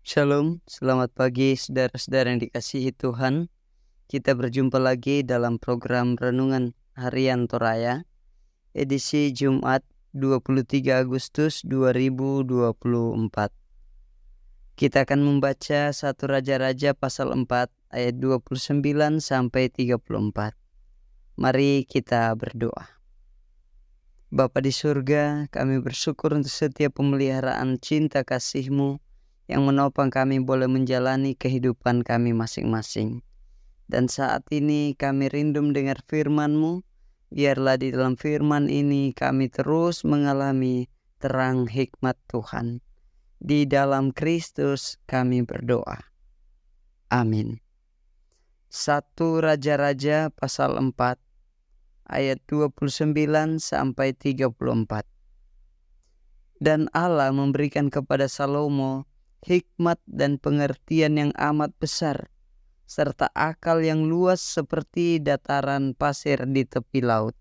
Shalom, selamat pagi saudara-saudara yang dikasihi Tuhan. Kita berjumpa lagi dalam program Renungan Harian Toraya, edisi Jumat 23 Agustus 2024. Kita akan membaca 1 Raja-Raja pasal 4 ayat 29 sampai 34. Mari kita berdoa. Bapa di surga, kami bersyukur untuk setiap pemeliharaan cinta kasih-Mu yang menopang kami boleh menjalani kehidupan kami masing-masing. Dan saat ini kami rindu mendengar firman-Mu. Biarlah di dalam firman ini kami terus mengalami terang hikmat Tuhan. Di dalam Kristus kami berdoa. Amin. 1 Raja-Raja pasal 4 ayat 29 sampai 34. Dan Allah memberikan kepada Salomo hikmat dan pengertian yang amat besar, serta akal yang luas seperti dataran pasir di tepi laut.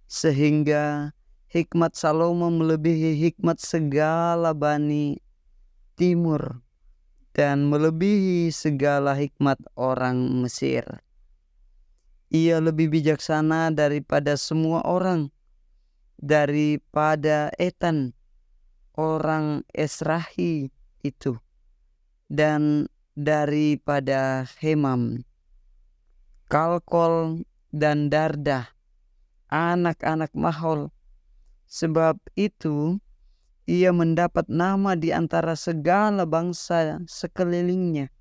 Sehingga hikmat Salomo melebihi hikmat segala bani timur dan melebihi segala hikmat orang Mesir. Ia lebih bijaksana daripada semua orang, daripada Etan, orang Esrahi itu, dan daripada Hemam, Kalkol, dan Darda, anak-anak Mahol. Sebab itu ia mendapat nama di antara segala bangsa sekelilingnya.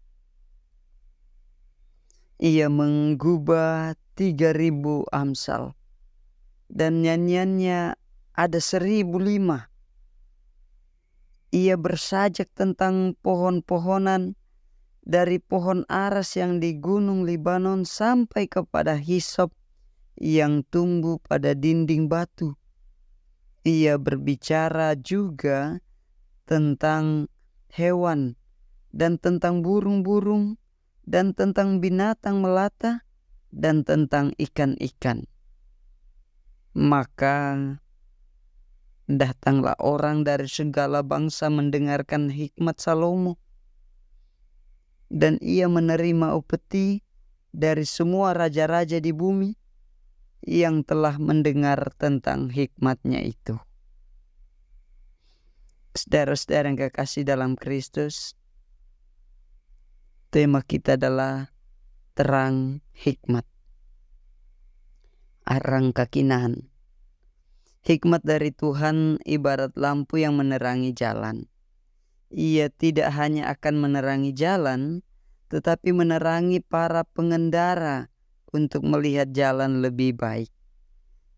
Ia menggubah 3.000 amsal, dan nyanyiannya ada 1.005. Ia bersajak tentang pohon-pohonan, dari pohon aras yang di gunung Libanon sampai kepada hisop yang tumbuh pada dinding batu. Ia berbicara juga tentang hewan dan tentang burung-burung dan tentang binatang melata dan tentang ikan-ikan. Maka datanglah orang dari segala bangsa mendengarkan hikmat Salomo. Dan ia menerima upeti dari semua raja-raja di bumi yang telah mendengar tentang hikmatnya itu. Saudara-saudara yang kekasih dalam Kristus, tema kita adalah terang hikmat. Arang kakinan. Hikmat dari Tuhan ibarat lampu yang menerangi jalan. Ia tidak hanya akan menerangi jalan, tetapi menerangi para pengendara untuk melihat jalan lebih baik.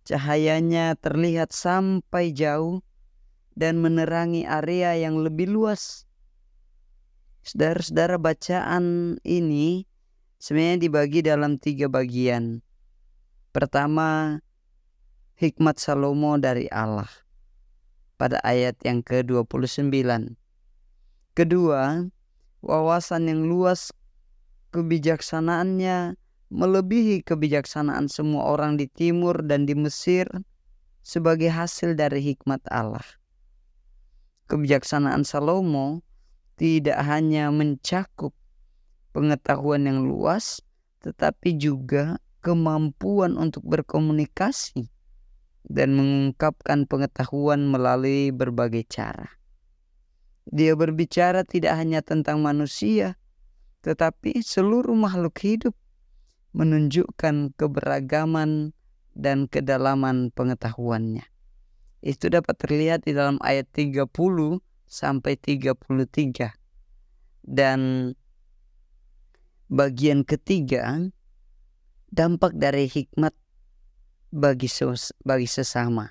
Cahayanya terlihat sampai jauh dan menerangi area yang lebih luas. Saudara-saudara, bacaan ini sebenarnya dibagi dalam 3 bagian. Pertama, hikmat Salomo dari Allah pada ayat yang ke-29. Kedua, wawasan yang luas kebijaksanaannya melebihi kebijaksanaan semua orang di timur dan di Mesir sebagai hasil dari hikmat Allah. Kebijaksanaan Salomo tidak hanya mencakup pengetahuan yang luas, tetapi juga kemampuan untuk berkomunikasi dan mengungkapkan pengetahuan melalui berbagai cara. Dia berbicara tidak hanya tentang manusia, tetapi seluruh makhluk hidup, menunjukkan keberagaman dan kedalaman pengetahuannya. Itu dapat terlihat di dalam ayat 30 sampai 33. Dan bagian ketiga, dampak dari hikmat bagi sesama.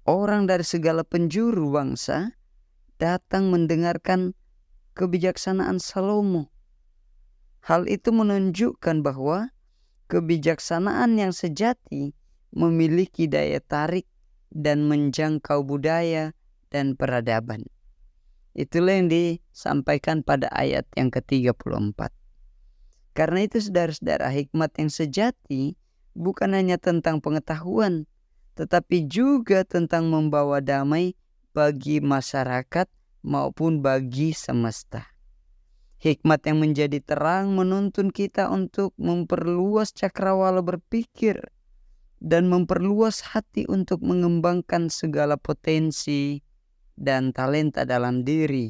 Orang dari segala penjuru bangsa datang mendengarkan kebijaksanaan Salomo. Hal itu menunjukkan bahwa kebijaksanaan yang sejati memiliki daya tarik dan menjangkau budaya dan peradaban. Itulah yang disampaikan pada ayat yang ke-34. Karena itu saudara-saudara, hikmat yang sejati bukan hanya tentang pengetahuan, tetapi juga tentang membawa damai bagi masyarakat maupun bagi semesta. Hikmat yang menjadi terang menuntun kita untuk memperluas cakrawala berpikir dan memperluas hati untuk mengembangkan segala potensi dan talenta dalam diri.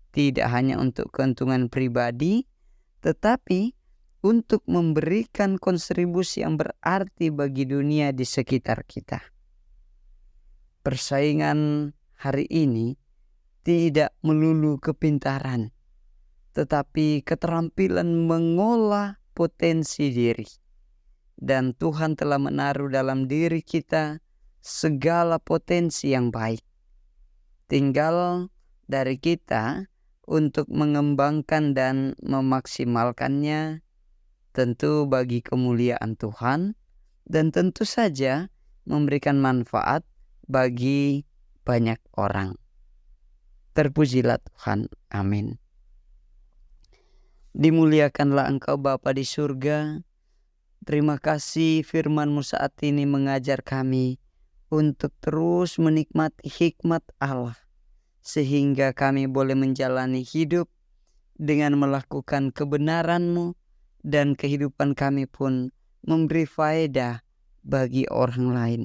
Tidak hanya untuk keuntungan pribadi, tetapi untuk memberikan kontribusi yang berarti bagi dunia di sekitar kita. Persaingan hari ini tidak melulu kepintaran, tetapi keterampilan mengolah potensi diri. Dan Tuhan telah menaruh dalam diri kita segala potensi yang baik. Tinggal dari kita untuk mengembangkan dan memaksimalkannya, tentu bagi kemuliaan Tuhan, dan tentu saja memberikan manfaat bagi banyak orang. Terpujilah Tuhan. Amin. Dimuliakanlah Engkau Bapa di surga. Terima kasih firman-Mu saat ini mengajar kami untuk terus menikmati hikmat Allah, sehingga kami boleh menjalani hidup dengan melakukan kebenaran-Mu, dan kehidupan kami pun memberi faedah bagi orang lain.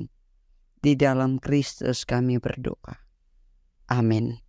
Di dalam Kristus kami berdoa. Amin.